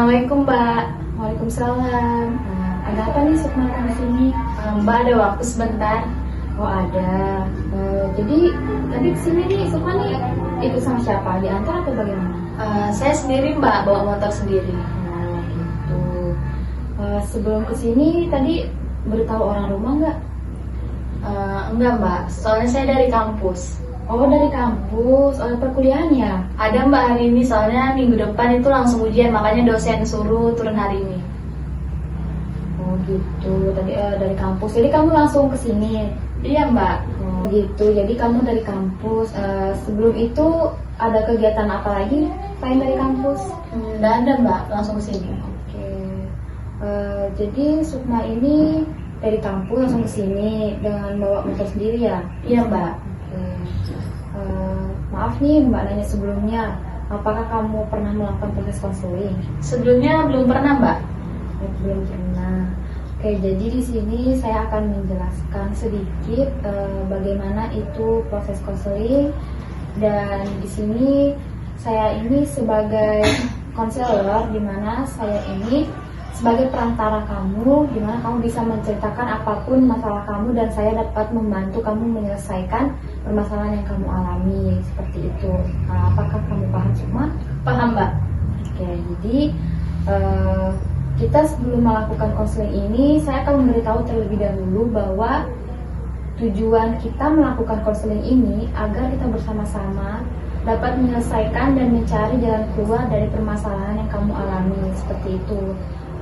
Assalamualaikum Mbak. Waalaikumsalam. Ada apa nih Sukma datang ke sini? Mbak ada waktu sebentar? Oh ada. Jadi tadi kesini nih Sukma nih ikut sama siapa? Diantar atau bagaimana? Saya sendiri Mbak, bawa motor sendiri. Oh gitu. Sebelum kesini tadi beritahu orang rumah nggak? Enggak Mbak, soalnya saya dari kampus. Oh dari kampus, perkuliahan ya? Ada Mbak hari ini, soalnya minggu depan itu langsung ujian, makanya dosen suruh turun hari ini. Oh gitu. Tadi dari kampus. Jadi kamu langsung kesini? Iya Mbak. Oh gitu. Jadi kamu dari kampus. Sebelum itu ada kegiatan apa lagi selain dari kampus? Nggak ada Mbak, langsung kesini. Oke. Jadi Sukma ini dari kampus langsung kesini dengan bawa motor sendiri ya? Iya Mbak. Oke. Maaf nih Mbak nanya sebelumnya, apakah kamu pernah melakukan proses konseling? Sebelumnya belum pernah Mbak. Belum pernah. Oke, jadi di sini saya akan menjelaskan sedikit bagaimana itu proses konseling, dan di sini saya ini sebagai konselor, di mana saya ini sebagai perantara kamu, di mana kamu bisa menceritakan apapun masalah kamu dan saya dapat membantu kamu menyelesaikan permasalahan yang kamu alami, seperti itu. Apakah kamu paham semua? Paham Mbak. Oke, jadi kita sebelum melakukan konseling ini, saya akan memberitahu terlebih dahulu bahwa tujuan kita melakukan konseling ini agar kita bersama-sama dapat menyelesaikan dan mencari jalan keluar dari permasalahan yang kamu alami, seperti itu.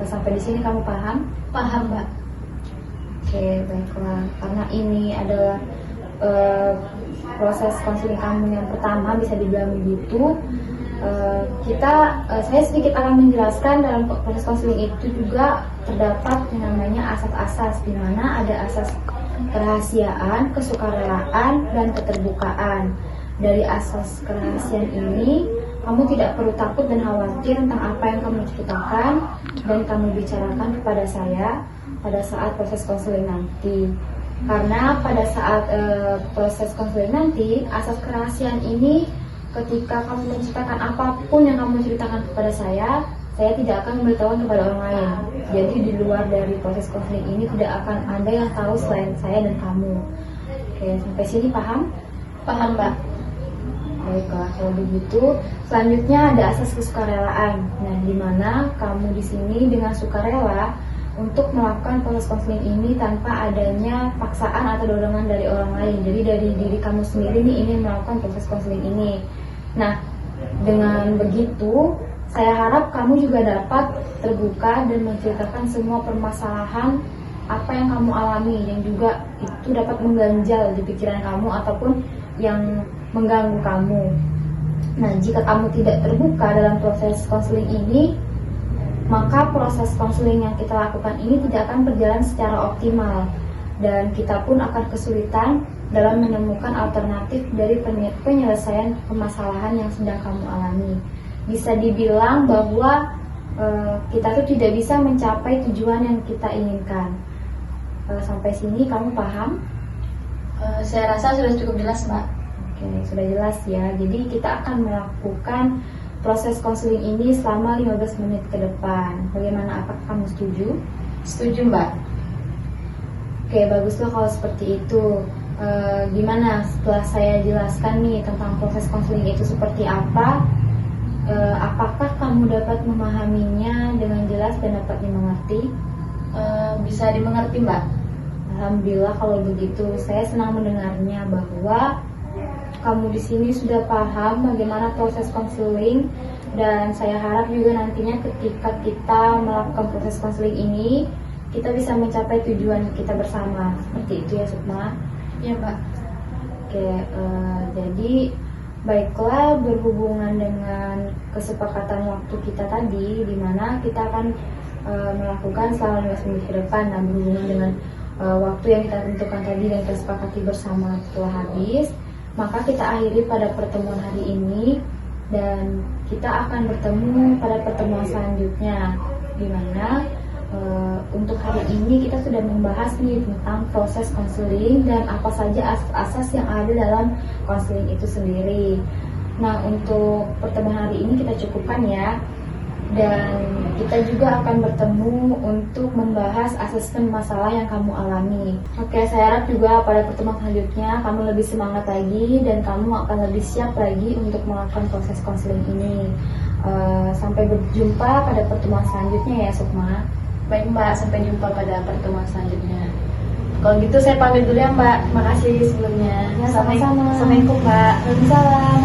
Sampai di sini kamu paham? Paham Mbak. Oke, baiklah. Karena ini adalah proses konseling kamu yang pertama, bisa dibilang begitu. Saya sedikit akan menjelaskan dalam proses konseling itu juga terdapat yang namanya asas-asas, di mana ada asas kerahasiaan, kesukarelaan, dan keterbukaan. Dari asas kerahasiaan ini, kamu tidak perlu takut dan khawatir tentang apa yang kamu ceritakan dan kamu bicarakan kepada saya pada saat proses konseling nanti. Karena pada saat proses konseling nanti, asas kerahasiaan ini ketika kamu menceritakan apapun yang kamu ceritakan kepada saya tidak akan memberitahukan kepada orang lain. Jadi di luar dari proses konseling ini tidak akan ada yang tahu selain saya dan kamu. Oke, sampai sini paham? Paham Mbak. Baiklah, kalau begitu selanjutnya ada asas kesukarelaan. Nah, di mana kamu di sini dengan sukarela untuk melakukan proses konseling ini tanpa adanya paksaan atau dorongan dari orang lain. Jadi dari diri kamu sendiri nih ingin melakukan proses konseling ini. Nah, dengan begitu saya harap kamu juga dapat terbuka dan menceritakan semua permasalahan apa yang kamu alami, yang juga itu dapat mengganjal di pikiran kamu ataupun yang mengganggu kamu. Nah, jika kamu tidak terbuka dalam proses konseling ini, maka proses konseling yang kita lakukan ini tidak akan berjalan secara optimal dan kita pun akan kesulitan dalam menemukan alternatif dari penyelesaian permasalahan yang sedang kamu alami. Bisa dibilang bahwa kita tuh tidak bisa mencapai tujuan yang kita inginkan. Sampai sini kamu paham? Saya rasa sudah cukup jelas Mbak. Oke, sudah jelas ya. Jadi kita akan melakukan proses konseling ini selama 15 menit ke depan. Bagaimana, apakah kamu setuju? Setuju Mbak. Oke, baguslah kalau seperti itu. Gimana setelah saya jelaskan nih tentang proses konseling itu seperti apa? Apakah kamu dapat memahaminya dengan jelas dan dapat dimengerti? Bisa dimengerti Mbak. Alhamdulillah kalau begitu. Saya senang mendengarnya bahwa kamu di sini sudah paham bagaimana proses konseling, dan saya harap juga nantinya ketika kita melakukan proses konseling ini kita bisa mencapai tujuan kita bersama. Seperti itu ya Sukma? Iya Mbak. Oke, jadi baiklah, berhubungan dengan kesepakatan waktu kita tadi, di mana kita akan melakukan selama 15 menit ke depan. Nah, berhubungan dengan waktu yang kita tentukan tadi dan kita sepakati bersama telah habis, maka kita akhiri pada pertemuan hari ini dan kita akan bertemu pada pertemuan selanjutnya, di mana untuk hari ini kita sudah membahas nih tentang proses konseling dan apa saja asas-asas yang ada dalam konseling itu sendiri. Nah, untuk pertemuan hari ini kita cukupkan ya. Dan kita juga akan bertemu untuk membahas asesmen masalah yang kamu alami. Oke, saya harap juga pada pertemuan selanjutnya kamu lebih semangat lagi dan kamu akan lebih siap lagi untuk melakukan proses konseling ini. Sampai berjumpa pada pertemuan selanjutnya ya Sukma. Baik Mbak, sampai jumpa pada pertemuan selanjutnya. Kalau gitu saya pamit dulu ya Mbak. Terima kasih sebelumnya. Ya, sama-sama. Assalamualaikum Mbak. Waalaikumsalam.